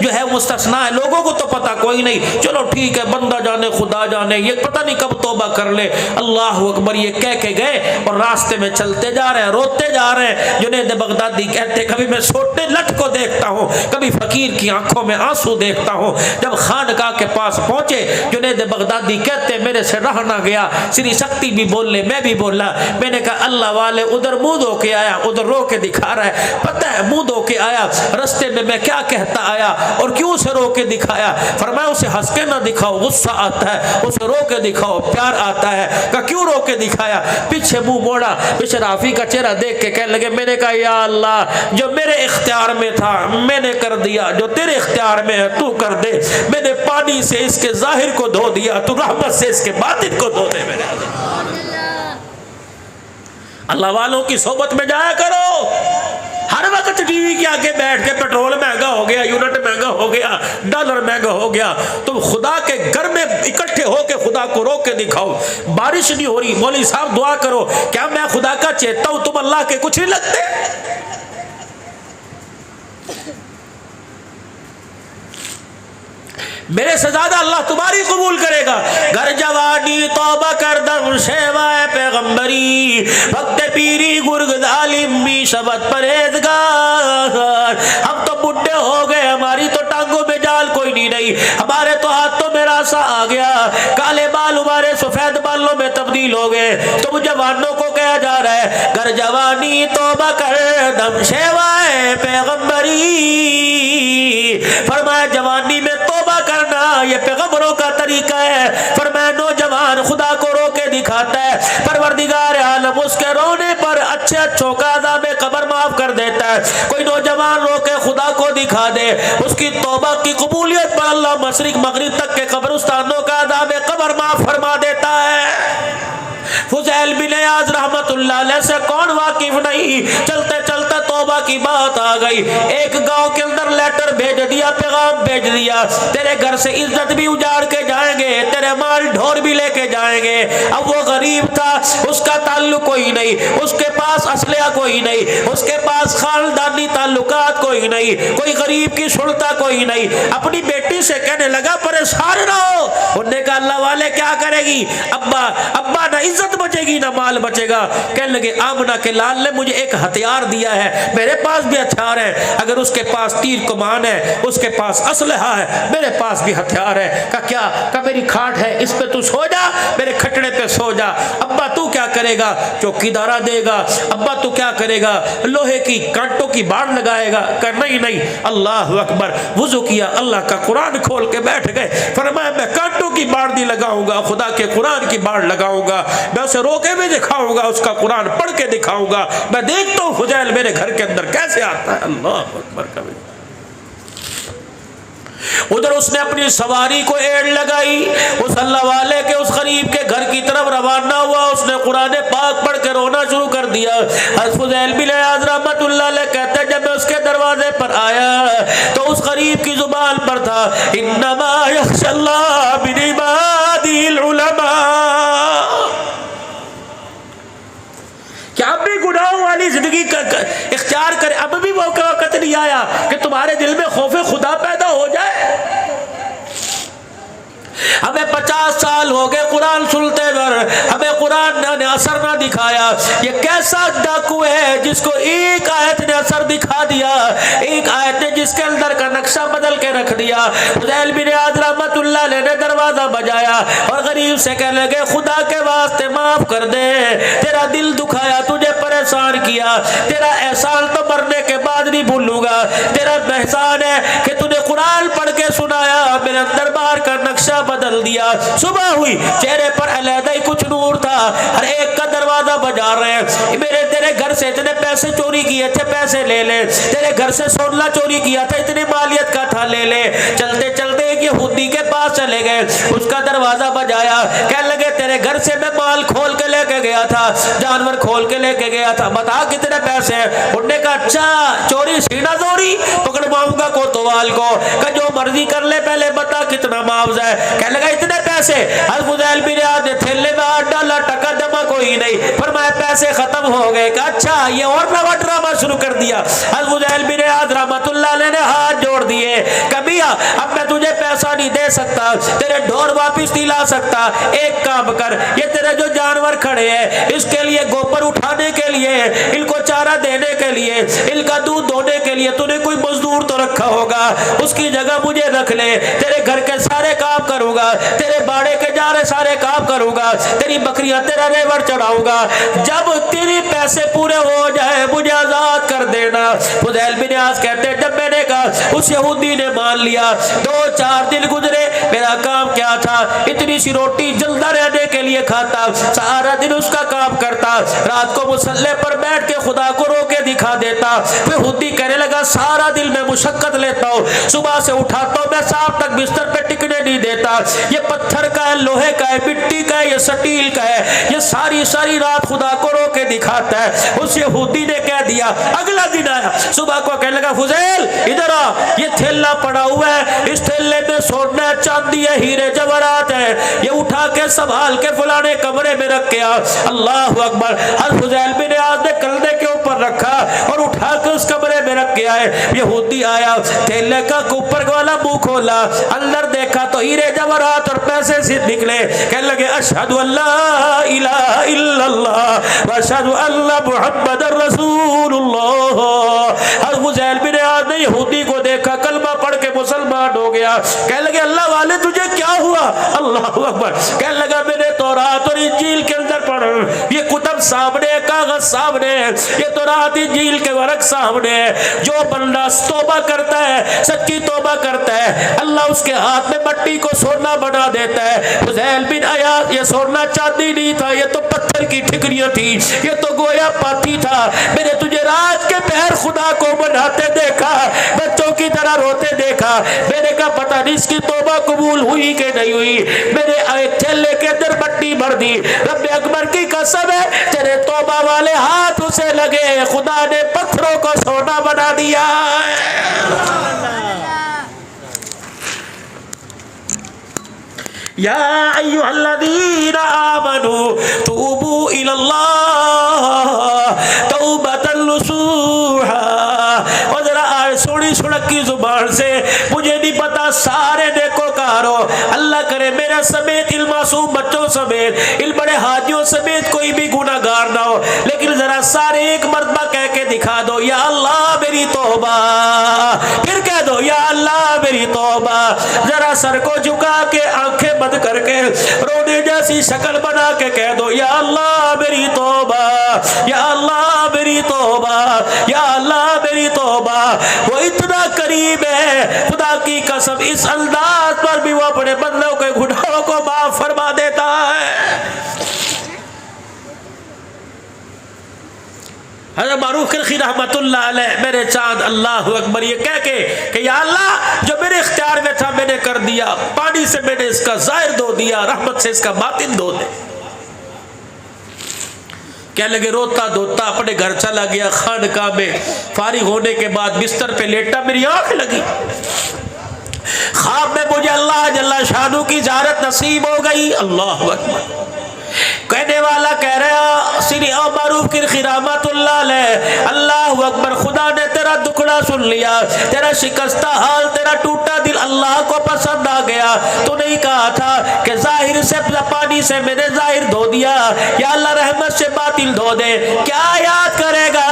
جو ہے مستثنا ہے، لوگوں کو تو پتہ کوئی نہیں، چلو ٹھیک ہے، بندہ جانے خدا جانے، یہ پتہ نہیں کب توبہ کر لے۔ اللہ اکبر، یہ کہہ کے گئے اور راستے میں چلتے جا رہے ہیں، روتے جا رہے ہیں۔ جنید بغدادی کہتے کبھی میں سوٹے لٹ کو دیکھتا ہوں، کبھی فقیر کی آنکھوں میں آنسو دیکھتا ہوں۔ جب خانقاہ کے پاس پہنچے جنید بغدادی کہتے میرے سے رہ نہ گیا، سری سکتی بھی بولے، میں بھی بولا، میں نے کہا اللہ والے ادھر منہ دھو کے آیا، ادھر رو کے دکھا رہا ہے، پتہ ہے منہ دھو کے آیا، رستے میں کیا کہتا آیا اور کیوں سے رو کے دکھایا؟ فرمایا اسے ہنس کے نہ دکھاؤ، غصہ آتا ہے، اسے رو کے دکھاؤ، پیار آتا ہے۔ کہ کیوں رو کے دکھایا؟ پیچھے منہ موڑا، بشر حافی کا چہرہ دیکھ کے کہنے لگے میں نے کہا یا اللہ جو میرے اختیار میں تھا میں نے کر دیا، جو تیرے اختیار میں ہے تو کر دے۔ میں نے پانی سے اس کے ظاہر کو دھو دیا، تو رحمت سے اس کے باطن کو دھو دے میرے۔ اللہ والوں کی صحبت میں جایا کرو۔ ہر وقت ٹی وی کے آگے بیٹھ کے پیٹرول مہنگا ہو گیا، یونٹ مہنگا ہو گیا، ڈالر مہنگا ہو گیا، تم خدا کے گھر میں اکٹھے ہو کے خدا کو رو کے دکھاؤ۔ بارش نہیں ہو رہی، مولوی صاحب دعا کرو، کیا میں خدا کا چہتا ہوں تم اللہ کے کچھ نہیں لگتے؟ میرے سے زیادہ اللہ تمہاری قبول کرے گا۔ گھر جوانی توبہ کردم شیوائے پیغمبری، وقت پیری گرگ ظالم بھی شبت پرہیزگار۔ ہم تو بڈھے ہو گئے، ہماری تو ٹانگوں میں جال کوئی نہیں، ہمارے تو ہاتھوں میں سا آ گیا, کالے بال ہمارے سفید بالوں میں تبدیل ہو گئے. تم جوانوں کو کہا جا رہا ہے گر جوانی توبہ کر دم شیوائے پیغمبری. فرمایا جوانی میں توبہ کرنا یہ پیغمبروں کا طریقہ ہے. فرمایا نوجوان خدا کو رو کے دکھاتا ہے, پروردگار عالم اس کے رونے پر اچھے اچھوں کا عذاب قبر معاف کر دیتا ہے. کوئی نوجوان رو کے خدا کو دکھا دے, اس کی توبہ کی قبولیت پر اللہ مشرق مغرب تک کے قبرستانوں کا عذاب قبر معاف فرما دیتا ہے. فضیل بن عیاض رحمت اللہ علیہ سے کون واقف نہیں, چلتے چلتے توبہ کی بات آ گئی. ایک گاؤں کے اندر لیٹر بھیج دیا, پیغام بھیج دیا, تیرے گھر سے عزت بھی اجاڑ کے جائیں گے, تیرے مال ڈھور بھی لے کے جائیں گے. اب وہ غریب تھا, اس کا تعلق کوئی نہیں, اس کے پاس اسلحہ کوئی نہیں, اس کے پاس خاندانی تعلقات کوئی نہیں, کوئی غریب کی سنتا کوئی نہیں. اپنی بیٹی سے کہنے لگا پریشان نہ ہو. انہوں نے کہا اللہ والے کیا کرے گی, ابا نہ عزت بچے گی نہ مال بچے گا. کہنے لگے آمنہ کے لال نے مجھے ایک ہتھیار دیا ہے, میرے پاس بھی ہتھیار ہے, اگر اس کے پاس تیر کمان ہے, اس کے پاس اسلحہ ہے, میرے پاس بھی ہتھیار ہے. کہا کیا؟ کہا میری کھاٹ ہے, اس پہ تو سو جا, میرے کھٹڑے پہ سو جا. ابا تو کیا کرے گا؟ چوکی دارا دے گا. ابا تو کیا کرے گا؟ لوہے کی کانٹوں کی باڑ لگائے گا. کہا نہیں. اللہ اکبر. وضو کیا, اللہ کا قرآن کھول کے بیٹھ گئے. فرمایا میں کانٹوں کی باڑ نہیں لگاؤں گا, خدا کے قرآن کی باڑ لگاؤں گا. میں اسے روکے بھی دکھاؤں گا, اس کا قرآن پڑھ کے دکھاؤں گا. میں دیکھتا ہوں فضیل میرے گھر کے اندر کیسے آتا ہے. اللہ اکبر کبھی. ادھر اس نے اپنی سواری کو ایڑ لگائی, اس اللہ والے کے اس غریب کے گھر کی طرف روانہ ہوا. اس نے قرآن پاک پڑھ کے رونا شروع کر دیا. فضیل بن عیاض رحمت اللہ علیہ کہتے ہیں جب میں اس کے دروازے پر آیا تو اس غریب کی زبان پر تھا انما یخشی اللہ من عبادہ العلماء. کیا اب بھی گناہوں والی زندگی اختیار کرے؟ اب بھی وہ وقت نہیں آیا کہ تمہارے دل میں خوف خدا پیدا ہو جائے؟ ہمیں 50 سال ہو گئے قرآن سنتے ہوئے, ہمیں قرآن نے اثر نہ دکھایا. یہ کیسا ڈاکو ہے جس کو ایک آیت نے اثر دکھا دیا, ایک آیت نے جس کے اندر کا نقشہ بدل کے رکھ دیا. فضیل بن عیاض رحمت اللہ علیہ نے دروازہ بجایا اور غریب سے کہنے لگے خدا کے واسطے معاف کر دے, تیرا دل دکھایا, تجھے پریشان کیا, تیرا احسان تو مرنے کے بعد نہیں بھولوں گا. تیرا احسان ہے کہ تجھے قرآن پڑھ کے سنایا, میرے دربار کا نقشہ بدل دیا. صبح ہوئی, چہرے پر علیحدہ ہی کچھ نور تھا, ہر ایک کا دروازہ بجا رہے ہیں. تیرے گھر سے اتنے پیسے چوری کیے تھے, پیسے لے لے. تیرے گھر سے سونا چوری کیا تھا, اتنی مالیت کا تھا, لے لے. چلتے چلتے ایک یہودی کے پاس چلے گئے, اس کا دروازہ بجایا. کہنے لگے تیرے گھر سے میں مال کھول کے لے کے گیا تھا, جانور کھول کے لے کے گیا تھا, بتا کتنے پیسے ہیں؟ انہوں نے کہا اچھا چوری سینہ چوری, پکڑواؤں گا کوتوال کو. کہ جو مرضی کر لے, پہلے بتا کتنا معاوضہ ہے. کہنے لگا اتنے پیسے. حضرت فضیل بن عیاض نے تھیلے میں ہاتھ ڈالا, ٹکا جمع کوئی نہیں. فرمایا پیسے ختم ہو گئے. کہا اچھا, یہ اور نوا ڈرامہ شروع کر دیا. حضرت فضیل بن عیاض رحمت اللہ علیہ نے ہاتھ جوڑ دیے. کبھیا اب میں تجھے پیسہ نہیں دے سکتا, تیرے ڈھور واپس نہیں لا سکتا. ایک کام کر, یہ تیرے جو جانور کھڑے ہیں اس کے لیے گوبر اٹھانے کے لیے, ان کو چارہ دینے کے لیے, ان کا دودھ دھونے کے لیے تو نے کوئی مزدور تو رکھا ہوگا, اس کی جگہ مجھے رکھ لے. تیرے گھر کے سارے کام کروں گا, تیرے باڑے کے جارے سارے کام کروں گا, تیری بکریاں تیرا ریوڑ چڑھاؤں گا. جب تیری پیسے پورے ہو جائے مجھے آزاد کر دینا. فضیل بن عیاض کہتے ہیں جب میں نے کہا اس یہودی نے مان لیا. 2-4 دن گزرے, میرا کام کیا تھا, اتنی سی روٹی جلدہ رہنے کے لیے کھاتا, سارا دن اس کا کام کرتا, رات کو مصلے پر بیٹھ کے خدا کو رو کے دکھا دیتا. یہودی کہنے لگا سارا دن میں مشقت لیتا ہوں, صبح سے اٹھاتا ہوں, میں شام تک بستر پہ ٹکنے نہیں دیتا. یہ پتھر کا ہے, لوہے کا ہے, مٹی کا ہے, یہ سٹیل کا ہے, یہ ساری رات خدا کو رو کے دکھاتا ہے. اس یہودی نے کہہ دیا. اگلا دن آیا, صبح کو کہنے لگا فضیل ادھر آ, یہ تھیلا پڑا ہوا ہے, اس تھیلے میں سونا ہے, چاندی ہے, ہیرے جواہرات ہے, یہ اٹھا کے سنبھال کے فلانے کمرے میں رکھ کے آ. اللہ اکبر. حضرت فضیل بن عیاض نے کندھے کے اوپر رکھا اور اٹھا کے اس کمرے میں رکھ کے آئے. یہودی آیا, تھیلے کا اوپر والا منہ کھولا, اندر دیکھا تو ہیرے جواہرات اور پیسے سے نکلے. کہنے لگے اشہد ان لا الہ الا اللہ واشہد ان محمد رسول اللہ. حضرت فضیل بن عیاض نے نے یہودی کو دیکھا، کلمہ پڑھ کے مسلمان ہو گیا. کہنے لگے اللہ والے تجھے کیا ہوا؟ اللہ اکبر. کہنے لگا میں نے تورات اور انجیل کے اندر پڑھ، یہ کتب سامنے، کاغذ سامنے، یہ تورات انجیل کے ورق سامنے، جو بندہ توبہ کرتا ہے، سچی توبہ کرتا ہے، اللہ اس کے ہاتھ میں مٹی کو سونا بنا دیتا ہے. فضیل بن عیاض، یہ سونا چاندی نہیں تھا، یہ تو پتھر کی ٹھکریاں تھی، یہ تو گویا پاتی تھا. میں نے تجھے رات کے پہر خدا کو مناتے دیکھا، بچوں کی طرح روتے دیکھا. میں نے کہا پتہ نہیں اس کی توبہ قبول ہوئی کہ نہیں ہوئی. میں نے ایک تھیلے کے اندر مٹی بھر دی. رب اکبر کی قسم ہے تیرے توبہ والے ہاتھ اسے لگے، خدا نے پتھروں کو سونا بنا دیا. یا ایھا الذین آمنوا توبوا الی اللہ توبۃ نصوحا. اور ذرا سوڑی سڑک کی زبان سے، مجھے نہیں پتا سارے نیکوکاروں، اللہ کرے میرا سمیت، ان معصوم بچوں سمیت، ان بڑے حاجیوں سمیت کوئی بھی گناہ گار نہ ہو، لیکن ذرا سارے ایک مرتبہ کہہ کے دکھا دو یا اللہ میری توبہ. پھر کہہ دو یا اللہ میری توبہ. ذرا سر کو جھکا کے آنکھیں بند کر کے رونے جیسی شکل بنا کے کہہ دو یا اللہ میری توبہ، یا اللہ میری توبہ، یا اللہ میری توبہ. وہ اتنا قریب ہے خدا کی قسم، اس انداز پر بھی وہ اپنے بندوں کے گناہوں کو معاف فرما دیتا ہے. حضرت معروف کرخی رحمت اللہ علیہ، میرے چاند اللہ اکبر، یہ کہہ کے کہ یا اللہ جو میرے اختیار میں تھا میں نے کر دیا، پانی سے میں نے اس کا ظاہر دھو دیا، رحمت سے اس کا باطن دھو دے. کہنے لگے روتا دھوتا اپنے گھر چلا گیا. خانقاہ میں فارغ ہونے کے بعد بستر پہ لیٹا، میری آنکھ لگی، خواب میں مجھے اللہ جل شانہ کی زیارت نصیب ہو گئی. اللہ اکبر. کہنے والا کہہ رہا سری او معروف کرخی رحمت اللہ علیہ، اللہ اکبر، خدا نے تیرا دکھڑا سن لیا، تیرا شکستہ حال، تیرا ٹوٹا دل اللہ کو پسند آ گیا. تو نہیں کہا تھا کہ ظاہر سے پانی سے میں نے ظاہر دھو دیا، یا اللہ رحمت سے باطل دھو دے. کیا یاد کرے گا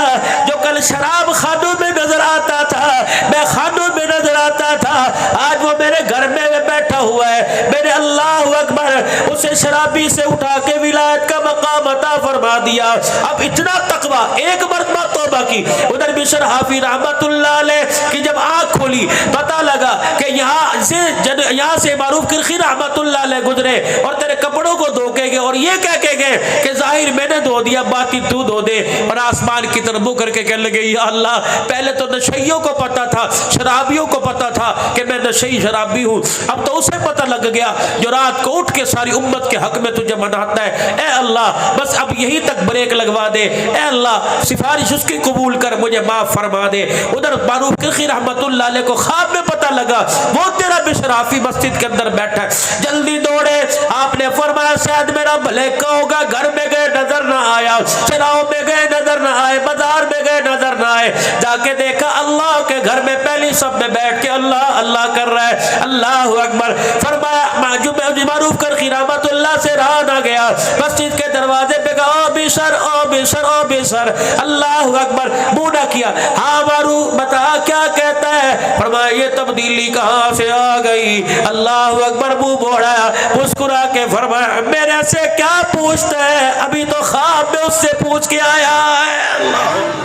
جو کل شراب خانوں میں نظر آتا تھا، میں خانوں میں نظر آتا تھا، آج وہ میرے گھر میں بیٹھا ہوا ہے. میرے اللہ اکبر اسے شرابی سے اٹھا کے ولایت کا مقام عطا فرما دیا. اب اتنا تقوی، ایک مرتبہ توبہ کی. ادھر بشر حافی رحمت اللہ علیہ کی جب آنکھ کھولی پتہ لگا کہ یہاں سے معروف کرخی رحمت اللہ علیہ گزرے اور تیرے کپڑوں کو دھو کے گئے اور یہ کہہ کے گئے کہ ظاہر میں نے دھو دیا، باطن تو دھو دے. اور آسمان کی طرف منہ کر کے کہنے لگے یا اللہ پہلے تو نشئیوں کو پتا تھا، شرابیوں کو پتا تھا کہ میں نشئی شرابی ہوں، اب تو اسے پتہ لگ گیا جو رات کو اٹھ کے ساری امت کے حق میں تجھے مناتا ہے. اے اللہ بس اب یہی تک بریک لگوا دے، اے اللہ سفارش اس کی قبول کر، مجھے معاف فرما دے. ادھر معروف کرخی رحمت اللہ علیہ کو خواب میں پتہ لگا وہ تیرا بشرافی مسجد کے اندر بیٹھا ہے. جلدی دوڑے، آپ نے فرمایا شاید میرا بھلیکا ہوگا، گھر میں گئے نظر نہ آیا، چراؤں میں گئے نظر نہ آئے، بازار میں گئے نظر نہ آئے. جا کے دیکھا اللہ کے گھر میں پہلی صف میں بیٹھ کے اللہ اللہ کر رہا ہے. اللہ اکبر. فرمایا معروف کرخی رحمت اللہ سے رہا نہ گیا، مسجد کے دروازے پہ کہا او بشر او بشر او بشر. اللہ اکبر. منہ نہ کیا. ہاں معروف بتا کیا کہتا ہے؟ فرمایا یہ تبدیلی کہاں سے آ گئی؟ اللہ اکبر. منہ موڑا، مسکرا کے فرمایا میرے سے کیا پوچھتا ہے، ابھی تو خواب میں اس سے پوچھ کے آیا ہے. اللہ.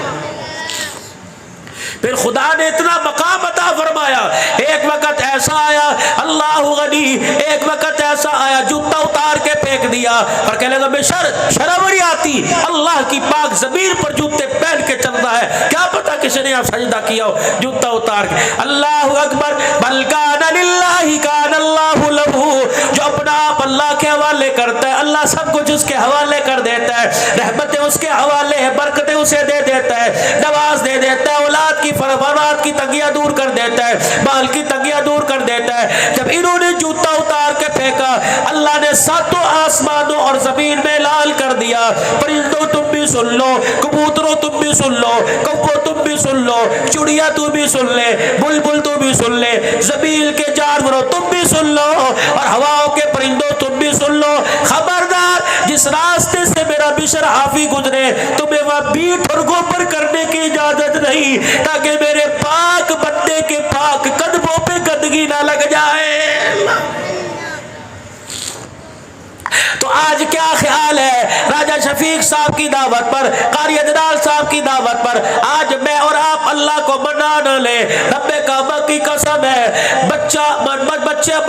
پھر خدا نے اتنا مقام عطا فرمایا. ایک وقت ایسا آیا اللہ غنی، ایک وقت ایسا آیا جوتا اتار کے پھینک دیا اور کہنے لگا بے شرم نہیں آتی، اللہ کی پاک زمین پر جوتے پہن کے چلتا ہے، کیا پتا کسی نے سجدہ کیا ہو جوتا اتار کے. اللہ اکبر. بل کان للہ کان اللہ لہ. جو اپنا آپ اللہ کے حوالے کرتا ہے اللہ سب کچھ اس کے حوالے کر دیتا ہے. رحمتیں اس کے حوالے ہے، برکتیں اسے دے دیتا ہے، نواز دے دیتا ہے، اولاد کی فرمانات کی تنگیاں دور کر دیتا ہے، مال کی تنگیاں دور کر دیتا ہے. جب انہوں نے جوتا اتار کے پھینکا اللہ نے ساتوں آسمانوں اور زمین میں اعلان کر دیا پرندوں تم بھی سن لو، کبوتروں تم بھی سن لو، کوکو تم بھی سن لو، چڑیا تو بھی سن لے، بلبل تو بھی سن لے، زمین کے جانوروں تم بھی سن لو، اور ہواؤں کے پرندوں تم بھی سن لو، خبردار جس راستے سے میرا بشر حافی گزرے تمہیں وہاں بیٹ اور گوبر کرنے کی اجازت نہیں، تاکہ میرے پاک بندے کے پاک قدموں پہ گندگی نہ لگ جائے۔ تو آج کیا خیال ہے راجہ شفیق صاحب کی دعوت پر، قاری عدنان صاحب کی دعوت پر آج میں اور آپ اللہ کو منا نہ لیں؟ رب کعبہ کی قسم ہے،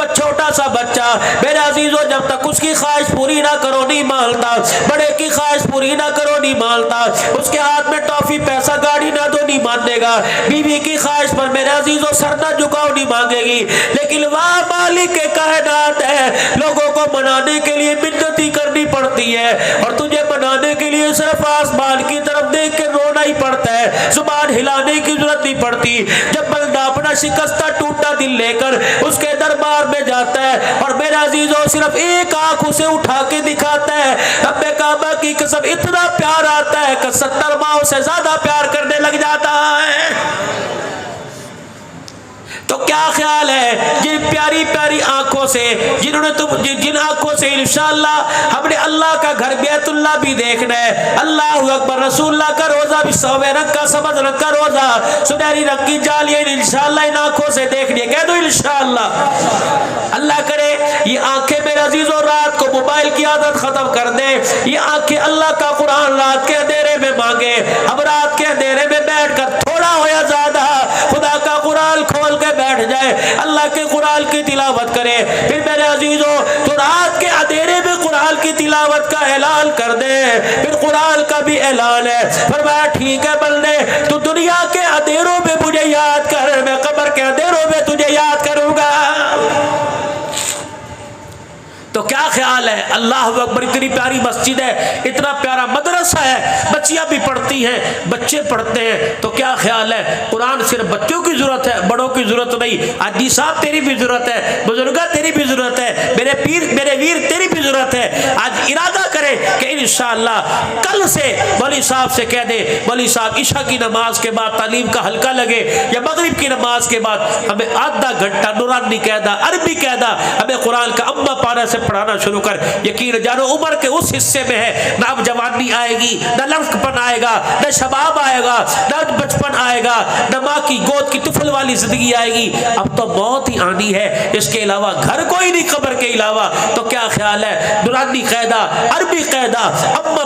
چھوٹا سا بچہ میرے عزیزو جب تک اس کی خواہش پوری نہ کرو نہیں مانتا، بڑے کی خواہش پوری نہ کرو نہیں مانتا، اس کے ہاتھ میں ٹافی پیسہ گاڑی نہ دو نہیں مانے گا، بیوی کی خواہش پر میرے عزیزو سر نہ جھکاؤ نہیں مانگے گی، لیکن واہ مالک کائنات ہے، لوگوں کو منانے کے لیے منتی کرنی پڑتی ہے، اور تجھے منانے کے لیے صرف آسمان کی طرف دیکھ کے رونا ہی پڑتا ہے، زبان ہلانے کی ضرورت نہیں پڑتی۔ جب بندہ اپنا شکستہ ٹوٹا دل لے کر اس کے دربار میں جاتا ہے اور میرے عزیزوں صرف ایک آنکھ اسے اٹھا کے دکھاتا ہے، رب کعبہ کی قسم اتنا پیار آتا ہے کہ 70 ماہ سے زیادہ پیار کرنے لگ جاتا ہے۔ تو کیا خیال ہے جن پیاری پیاری آنکھوں سے جن آنکھوں سے انشاءاللہ ہم نے اللہ کا گھر بیت اللہ بھی دیکھنا ہے، اللہ اکبر، رسول اللہ کا روزہ بھی سوے رنگ کا سبز رنگ کا روزہ سنہری رنگ کی جالیاں انشاءاللہ ان آنکھوں سے دیکھنی ہے، کہہ دو انشاءاللہ۔ اللہ کرے یہ آنکھیں میرے عزیزوں رات کو موبائل کی عادت ختم کر دیں، یہ آنکھیں اللہ کا قرآن رات کے اندھیرے میں مانگے، اب رات کے اندھیرے میں بیٹھ کر تھوڑا ہو یا زیادہ خدا کا قرآن کھول کے بیٹھ جائے، اللہ کے قرآن کی تلاوت کرے، پھر میرے عزیزوں تو رات کے اندھیرے میں قرآن کی تلاوت کا اعلان کر دے، پھر قرآن کا بھی اعلان ہے، فرمایا ٹھیک ہے بندے تو دنیا کے اندھیروں میں مجھے یاد کر، میں قبر کے اندھیروں میں تجھے یاد کروں گا۔ تو کیا خیال ہے، اللہ اکبر، اتنی پیاری مسجد ہے، اتنا پیارا مدرسہ ہے، بچیاں بھی پڑھتی ہیں، بچے پڑھتے ہیں، تو کیا خیال ہے قرآن صرف بچوں کی ضرورت ہے، بڑوں کی ضرورت نہیں، حاجی صاحب تیری بھی ضرورت ہے، بزرگاں تیری بھی ضرورت ہے، میرے پیر میرے ویر تیری بھی ضرورت ہے۔ آج ارادہ کرے کہ انشاءاللہ کل سے مولوی صاحب سے کہہ دے مولوی صاحب عشاء کی نماز کے بعد تعلیم کا حلقہ لگے، یا مغرب کی نماز کے بعد ہمیں آدھا گھنٹہ نورانی قاعدہ عربی قاعدہ ہمیں قرآن کا اما پارہ سے پڑھانا شروع کر۔ یقین جانو عمر کے اس حصے میں ہے، نہ اب جوانی آئے گی، نہ لڑک پن آئے گا، نہ شباب آئے گا، نہ بچپن آئے گا، نہ ماں کی گود کی طفل والی زندگی آئے گی، اب تو موت ہی آنی ہے، اس کے علاوہ گھر کوئی نہیں قبر کے علاوہ۔ تو کیا خیال ہے نورانی قاعدہ عربی قاعدہ اما